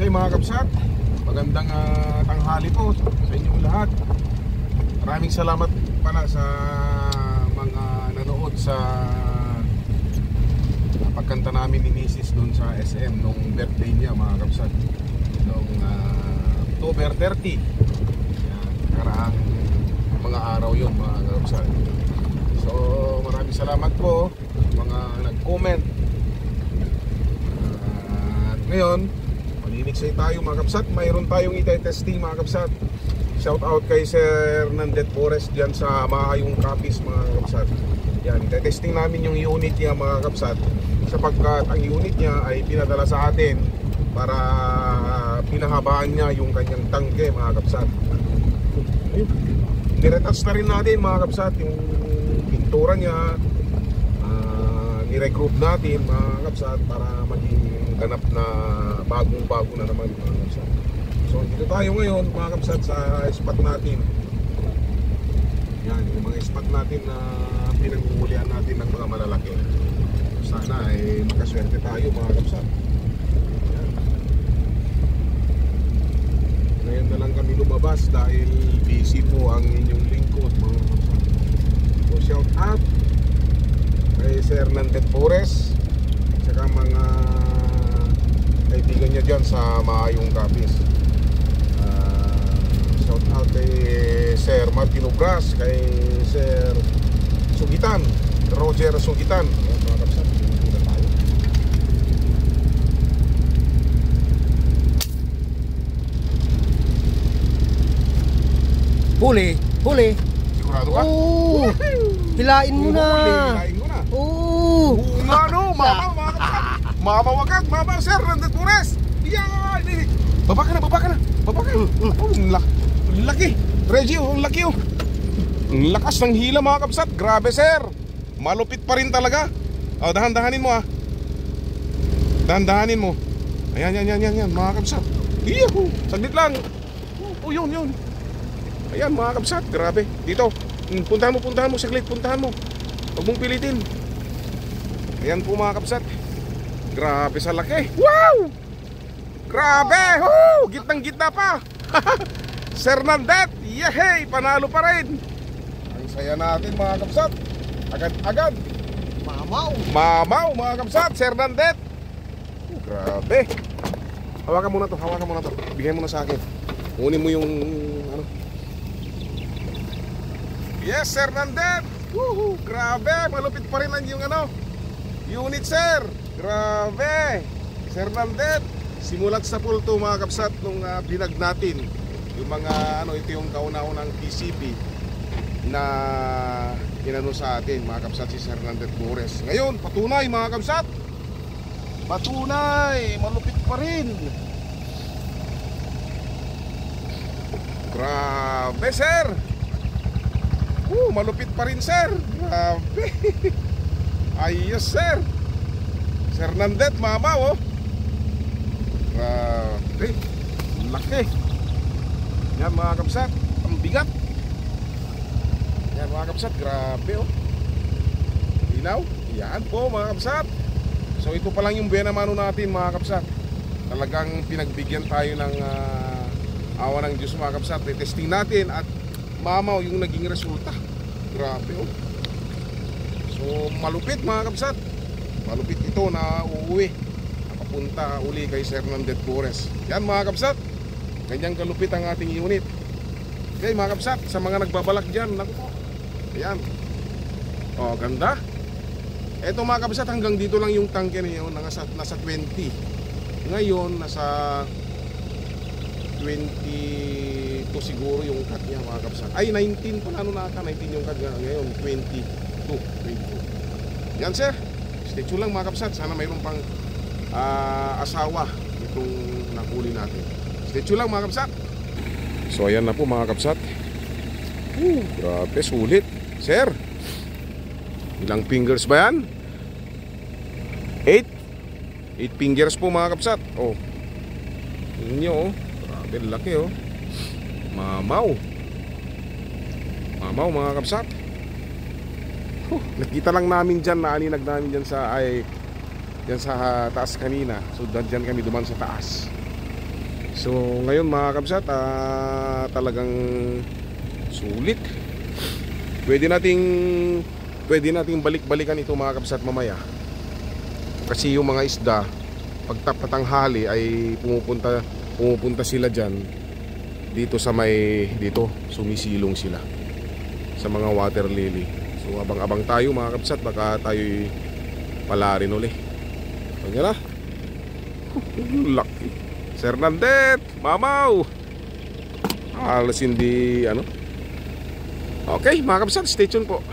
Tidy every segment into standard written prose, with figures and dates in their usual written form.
Okay mga kabsat, magandang tanghali po sa inyong lahat. Maraming salamat pala sa mga nanood sa pagkanta namin ni Mrs. doon sa SM nung birthday niya mga kabsat, nung October 30. Yan, karaang mga araw yun mga kabsat. So maraming salamat po mga nag-comment. At ngayon maninigsay tayo mga kabsat. Mayroon tayong ite-testing mga kabsat. Shout out kay Sir Nandet Forest dyan sa Mahayong Capiz mga kabsat. Yan, ite-testing namin yung unit niya mga kabsat, sapagkat ang unit niya ay pinadala sa atin para pinahabaan niya yung kanyang tangke mga kabsat. Niretouch na rin natin mga kabsat yung pintura niya. Niregroup natin mga kabsat para maging ganap na bagong-bago na naman mga kabsat. So dito tayo ngayon mga kabsat sa spot natin. Yan, yung mga spot natin na pinaghuhulihan natin ng mga malalaki. Sana ay makaswerte tayo mga kabsat. Yan. Ngayon na lang kami lumabas dahil busy po ang inyong lingkod mga kabsat. So shout out kay Sir Nandet Forest, saka mga kaibigan niya dyan sa Mahayong Capiz. Shout out kay Sir Martin Obras, kay Sir Sugitan, Roger Sugitan. Mga kapsat, pinagkita tayo. Huli, huli. Sigurado ka? Oo. Hilain mo na. Hilain mo na. Oo. Nga no, mama mga kapsat. Mama wagad, mama Sir Nandet Forest. Yan, baba ka na, baba ka na. Baba ka. Oh, laki. Reggie, ang laki oh. Ang lakas ng hila mga kabsat. Grabe sir. Malupit pa rin talaga. Oh, dahan-dahanin mo ah. Dahan-dahanin mo. Ayan, yan mga kabsat. Iyahu, saglit lang. Oh, yun. Ayan mga kabsat, grabe. Dito, puntahan mo saglit, puntahan mo. Huwag mong pilitin. Ayan po mga kabsat. Grabe sa laki. Wow! Grabe! Woo! Gitnang-gitna pa. Sir Nandet, yehey! Panalo pa rin. Ang saya natin mga kabsat. Agad-agad. Mamaw mga kabsat. Sir Nandet. Grabe. Hawakan mo na to. Bigay mo na sa akin. Kunin mo yung ano. Yes, Sir Nandet. Woohoo! Grabe. Malupit pa rin yung ano, unit sir. Grabe. Sir Nandet. Simulat sa pulto mga kabsat nung binag natin yung mga ano, ito yung kauna-unang PCB na inano sa atin mga kabsat, si Sir Nandet Forest. Ngayon patunay mga kabsat, patunay malupit pa rin. Grabe sir. Malupit pa rin sir. Grabe. Ayos sir. Sir Nandet mama oh. Grabe, laki. Yan mga kabsat, ang bigat. Yan mga kabsat, grabe oh. Linaw, yan po mga kabsat. So ito pa lang yung buena mano natin mga kabsat. Talagang pinagbigyan tayo ng awa ng Diyos mga kabsat. Testing natin at mamaw yung naging resulta. Grabe oh. So malupit mga kabsat. Malupit ito na uuwi, punta uli kay Sir Nandet Forest. Yan mga kabsat, ganyang kalupit ang ating unit. Okay mga kabsat, sa mga nagbabalak dyan, naku po, ayan, oh ganda. Eto mga kabsat, hanggang dito lang yung tangke niyo, nasa 20. Ngayon nasa 22 siguro yung cut niya mga kabsat. Ay 19 pa, ano nata 19 yung cut niya. Ngayon 22. Yan sir, stay tuned lang mga kabsat. Sana mayroon pang asawa itong nakuli natin. Stay tuned lang mga kabsat. So ayan na po mga kabsat. Grabe, sulit sir. Ilang fingers ba yan? 8 fingers po mga kabsat. Oh, inyo oh. Grabe, laki oh. Mamaw mga kabsat. Nakita lang namin dyan, naaninag namin dyan sa yan sa taas kanina. So dyan kami duman sa taas. So ngayon mga kabsat, talagang sulit. Pwede nating balik-balikan ito mga kabsat mamaya. Kasi yung mga isda pagtapatanghali ay pumupunta sila dyan dito sa dito sumisilong sila sa mga water lily. So abang-abang tayo mga kabsat, baka tayo'y pala rin uli. Ganyan na. Lucky Sir Nandet, mamaw. Alas hindi ano. Okay mga kabsat, stay tuned po.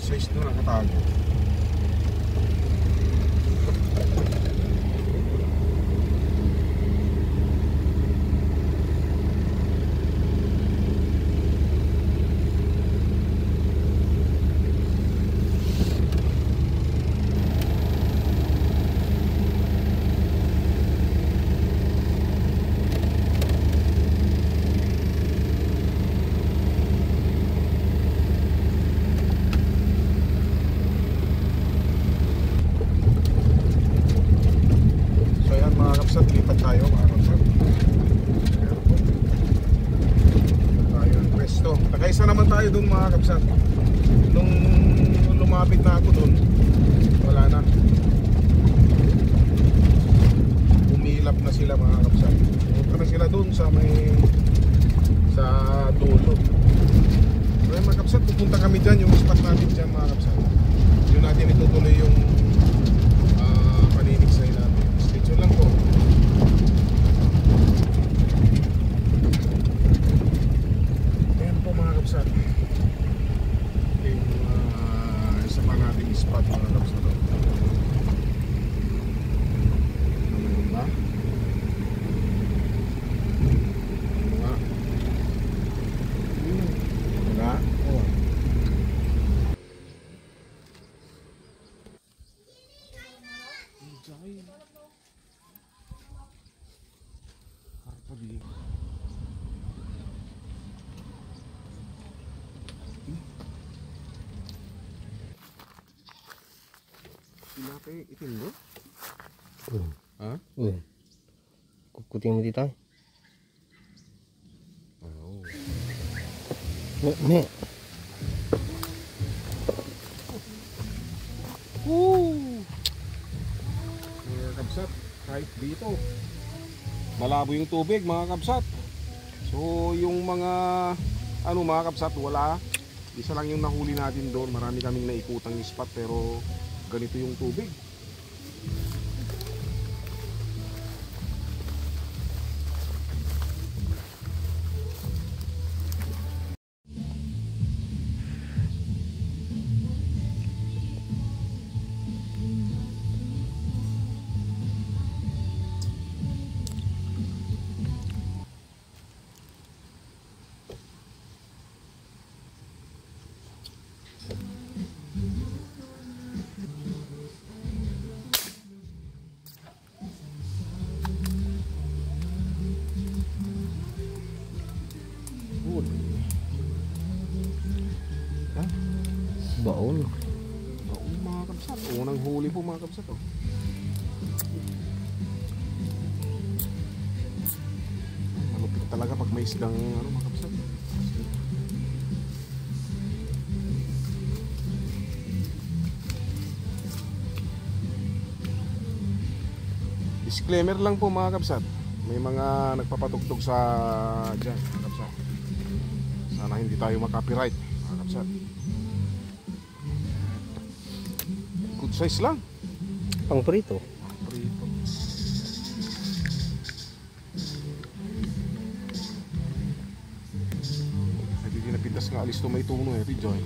Size na nakatago. Lipat tayo mga kapsat. Tayo ng pwesto. Nakaisa naman tayo dun mga kapsat. Nung lumapit na ako dun, wala na. Umilap na sila mga kapsat. Punta na sila dun sa dulo. Kaya mga kapsat, pupunta kami dyan. Yung spot natin dyan mga kapsat. Yun natin itutuloy yung paninigsay natin. Stay tuned lang po. Yung isa pa nating spot mga kapsat. Ano ba? Wala? Oo. Tilapia itim bro? Ha? Kukutin mo dito. Oh. Ne. Mga kabsat, kahit dito malabo yung tubig mga kabsat. So yung mga mga kabsat, wala. Isa lang yung nahuli natin doon. Marami kaming naikutang spot pero ganito yung tubig. Baon. Oo mga kabsat, unang huli po mga kabsat oh. Malupit talaga pag may isdang ano mga kabsat. Disclaimer lang po mga kabsat, may mga nagpapatugtog sa dyan mga kabsat. Sana hindi tayo makapiright mga kabsat. Good size lang. Pang prito. Prito. Hindi pinapintas nga alis to may tuno eh, Joy.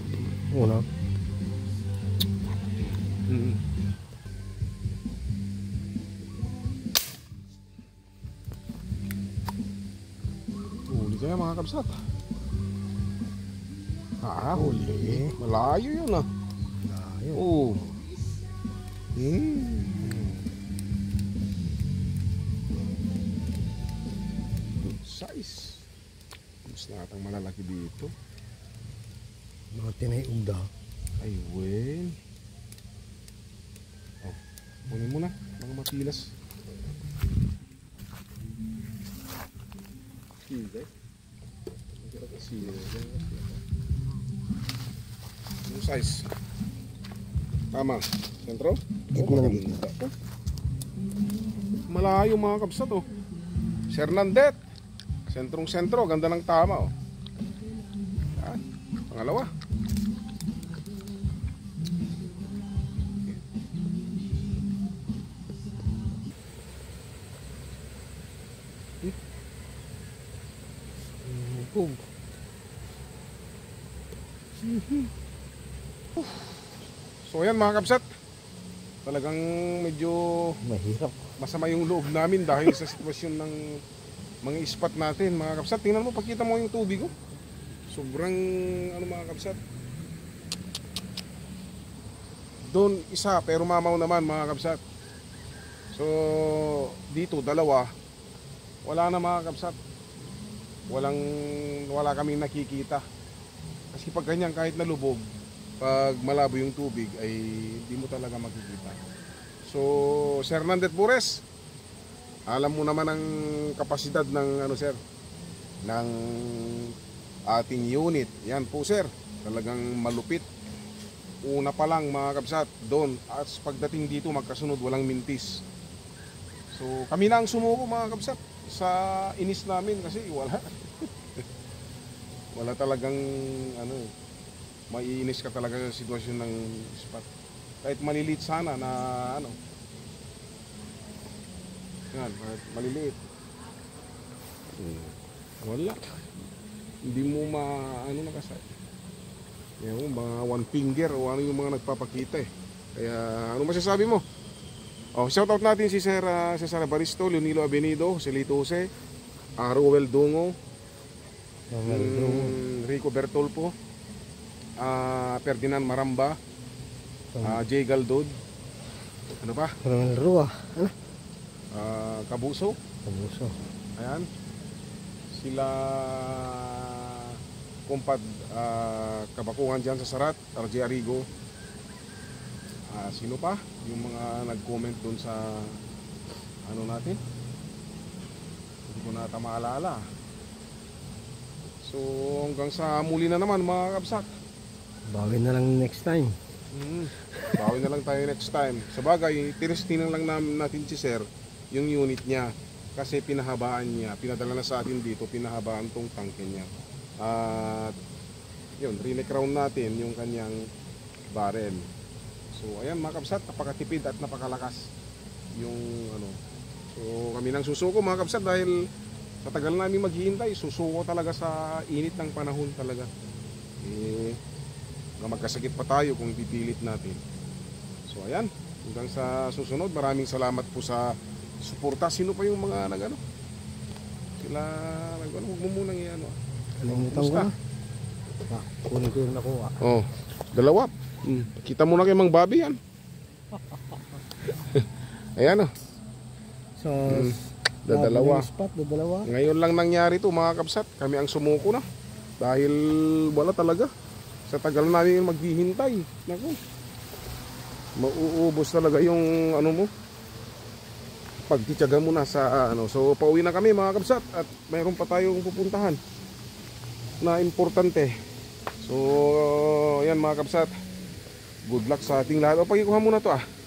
Una. Huli kaya mga kabsat. Huli. Huli. Malayo yun ah. Ayun. Oo. Good size. Mas natang malalaki dito. Mga tinayugda. Ay, wen. Oh, kunin mo na, mga matilas. Sige. Yung size. Tama. Sentro? Gitna ng maganda to. Malayo mga kabsat oh. Sernandet. Sentrong sentro. Ganda ng tama oh. Yan. Pangalawa. So yan mga kabsat, talagang medyo mahirap. masama yung loob namin dahil sa sitwasyon ng mga ispat natin mga kabsat. Tingnan mo, pakita mo yung tubig oh. Sobrang ano mga kabsat. Doon isa pero mamaw naman mga kabsat. So dito dalawa. Wala na mga kabsat. Wala kaming nakikita. Kasi pag ganyan kahit nalubog, pag malabo yung tubig ay hindi mo talaga makikita. So Sir Nandet Bures, alam mo naman ang kapasidad ng ano sir, ng ating unit. Yan po sir, talagang malupit. Una pa lang mga kabsat, doon at pagdating dito magkasunod walang mintis. So kami na ang sumuko mga kabsat sa inis namin kasi wala. Wala talagang ano, maiinis ka talaga sa sitwasyon ng spot. Kahit maliliit sana na ano. Yan, kahit maliliit. Wala. Hindi mo ano nakasay. Yan, mga one finger o ano yung mga nagpapakita eh. Kaya ano masasabi mo? Oh, shoutout natin si Sir Cesar Baristo, Leonilo Avenido, si Lito Jose, Rowel Dungo, Rico Bertolpo, Ferdinand Maramba, Jay Galdod, ano pa? Ronald Rua. Ano? Kabuso. Kabuso. Ayan. Sila kumpad kabakuhan dyan sa Sarat, RJ Arigo. Sino pa? Yung mga nag-comment dun sa ano natin? Hindi ko na ata maalala. So hanggang sa muli na naman mga kabsak. Bawi na lang next time. Bawi na lang tayo next time. Sa bagay, tinestingan lang natin si Sir yung unit niya kasi pinahabaan niya. Pinadala na sa atin dito, pinahabaan tong tangke niya. At yun, re-neck round natin yung kanyang barrel. So ayan mga kabsat, napakatipid at napakalakas yung ano. So kami nang susuko mga kabsat dahil sa tagal namin maghihintay, susuko talaga sa init ng panahon talaga. Magkasakit pa tayo kung pipilit natin. So ayan, hanggang sa susunod, maraming salamat po sa suporta. Sino pa yung mga nagano? Sila nagano, huwag mo munang iano. Kalimutan ko na. Kunin ko yung nakuha. Oh, dalawa. Kita mo na kay Mang Bobby yan. Ayan oh. So, dadalawa. Dadalawa. Ngayon lang nangyari to mga kabsat. Kami ang sumuko na. Dahil wala talaga. Sa tagal namin maghihintay. Naku. Mauubos talaga yung ano mo. Pagtitiyaga mo na sa ano. So pauwi na kami mga kabsat at mayroon pa tayong pupuntahan na importante. So yan mga kabsat. Good luck sa ating lahat. O pagikuha muna to ah.